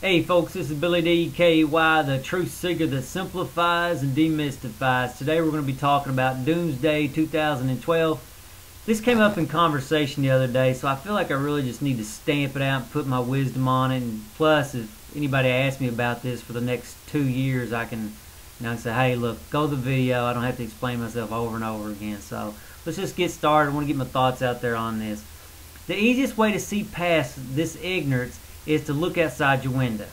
Hey folks, this is Billy D.K.Y., the truth seeker that simplifies and demystifies. Today we're going to be talking about Doomsday 2012. This came up in conversation the other day, so I feel like I really just need to stamp it out and put my wisdom on it. And plus, if anybody asks me about this for the next 2 years, I can say, hey, look, go to the video. I don't have to explain myself over and over again. So let's just get started. I want to get my thoughts out there on this. The easiest way to see past this ignorance is to look outside your window.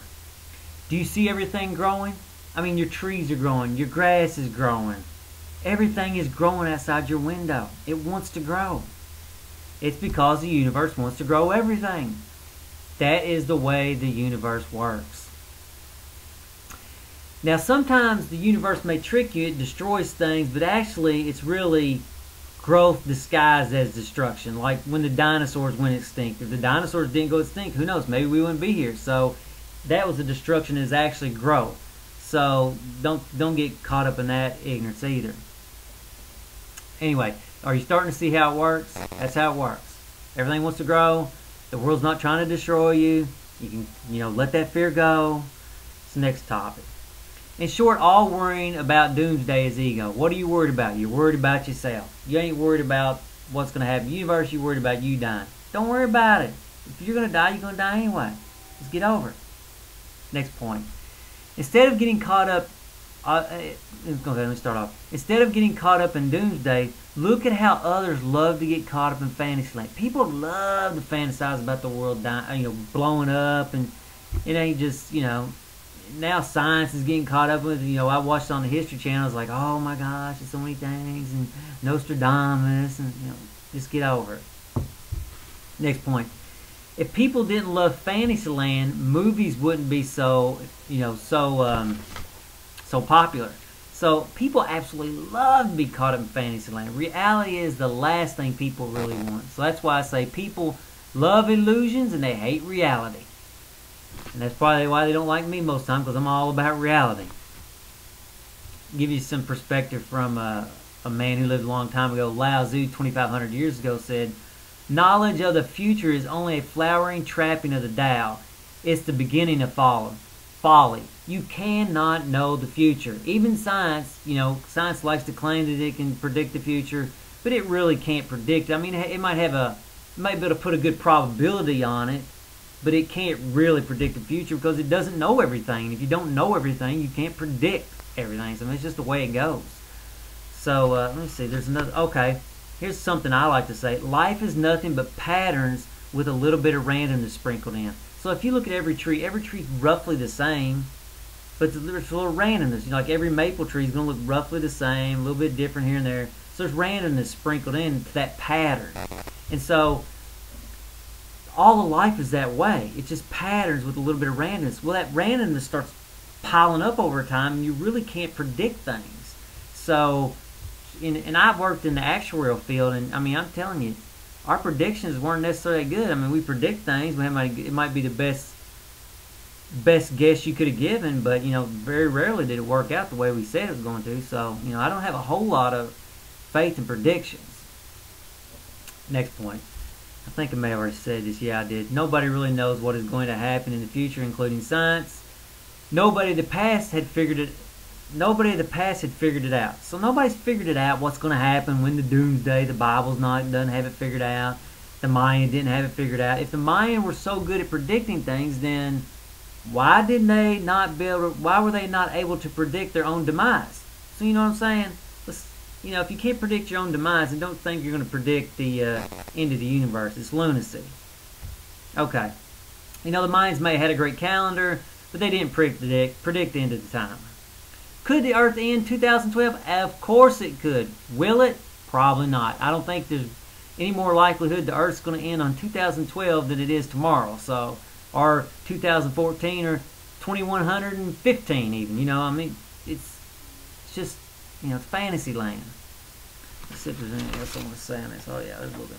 Do you see everything growing? I mean, your trees are growing, your grass is growing. Everything is growing outside your window. It wants to grow. It's because the universe wants to grow everything. That is the way the universe works. Now, sometimes the universe may trick you, it destroys things, but actually it's really growth disguised as destruction. Like when the dinosaurs went extinct. If the dinosaurs didn't go extinct, who knows? Maybe we wouldn't be here. So that was the destruction, is actually growth. So don't get caught up in that ignorance either. Anyway, are you starting to see how it works? That's how it works. Everything wants to grow. The world's not trying to destroy you. You can, let that fear go. It's the next topic. In short, all worrying about doomsday is ego. What are you worried about? You're worried about yourself. You ain't worried about what's going to happen in the universe. You're worried about you dying. Don't worry about it. If you're going to die, you're going to die anyway. Just get over it. Next point. Instead of getting caught up, let me start off. Instead of getting caught up in doomsday, look at how others love to get caught up in fantasyland. People love to fantasize about the world dying, blowing up, and it ain't just, now science is getting caught up with, I watched on the History Channel, I was like, oh my gosh, there's so many things, and Nostradamus, and, just get over it. Next point. If people didn't love Fantasyland, movies wouldn't be so popular. So people absolutely love to be caught up in Fantasyland. Reality is the last thing people really want. So that's why I say people love illusions and they hate reality. And that's probably why they don't like me most of the time, because I'm all about reality. Give you some perspective from a man who lived a long time ago. Lao Tzu, 2,500 years ago, said, knowledge of the future is only a flowering trapping of the Tao. It's the beginning of folly. You cannot know the future. Even science, science likes to claim that it can predict the future, but it really can't predict. I mean, it might be able to put a good probability on it, but it can't really predict the future because it doesn't know everything. And if you don't know everything, you can't predict everything. So it's just the way it goes. So let me see. There's another. Okay, here's something I like to say. Life is nothing but patterns with a little bit of randomness sprinkled in. So if you look at every tree's roughly the same, but there's a little randomness. Like every maple tree is going to look roughly the same, a little bit different here and there. So there's randomness sprinkled into that pattern. And so all of life is that way. It's just patterns with a little bit of randomness. Well, that randomness starts piling up over time, and you really can't predict things. So, and I've worked in the actuarial field, and I mean, I'm telling you, our predictions weren't necessarily good. I mean, we predict things. It might be the best guess you could have given, but very rarely did it work out the way we said it was going to. So, I don't have a whole lot of faith in predictions. Next point. I think I may have already said this. Yeah, I did. Nobody really knows what is going to happen in the future, including science. Nobody of the past had figured it out. So nobody's figured it out what's going to happen when the Doomsday. The Bible's doesn't have it figured out. The Mayan didn't have it figured out. If the Mayan were so good at predicting things, then why were they not able to predict their own demise? So you know what I'm saying? If you can't predict your own demise, then don't think you're going to predict the end of the universe. It's lunacy. Okay. The Mayans may have had a great calendar, but they didn't predict the end of the time. Could the Earth end 2012? Of course it could. Will it? Probably not. I don't think there's any more likelihood the Earth's going to end on 2012 than it is tomorrow. So, or 2014 or 2115 even. I mean, it's just, it's fantasy land. Let's see if there's anything else I want to say on this. Oh yeah, there's a little bit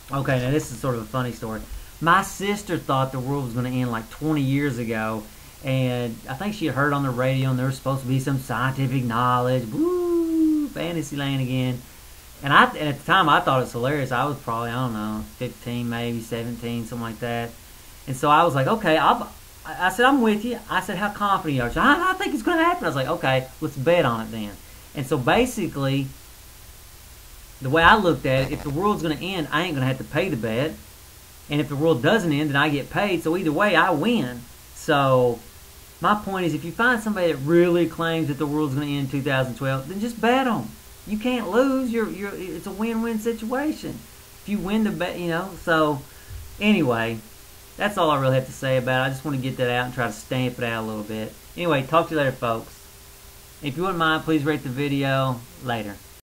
more. Okay, now this is sort of a funny story. My sister thought the world was going to end like 20 years ago, and I think she had heard on the radio, and there was supposed to be some scientific knowledge. Woo, fantasy land again. And at the time, I thought it was hilarious. I was probably, I don't know, 15, maybe 17, something like that. And so I was like, okay, I said, I'm with you. I said, how confident are you? She said, I think it's going to happen. I was like, okay, let's bet on it then. And so basically, the way I looked at it, if the world's going to end, I ain't going to have to pay the bet. And if the world doesn't end, then I get paid. So either way, I win. So my point is, if you find somebody that really claims that the world's going to end in 2012, then just bet on them. You can't lose. It's a win-win situation. If you win the bet, you know. So anyway, that's all I really have to say about it. I just want to get that out and try to stamp it out a little bit. Anyway, talk to you later, folks. If you wouldn't mind, please rate the video. Later.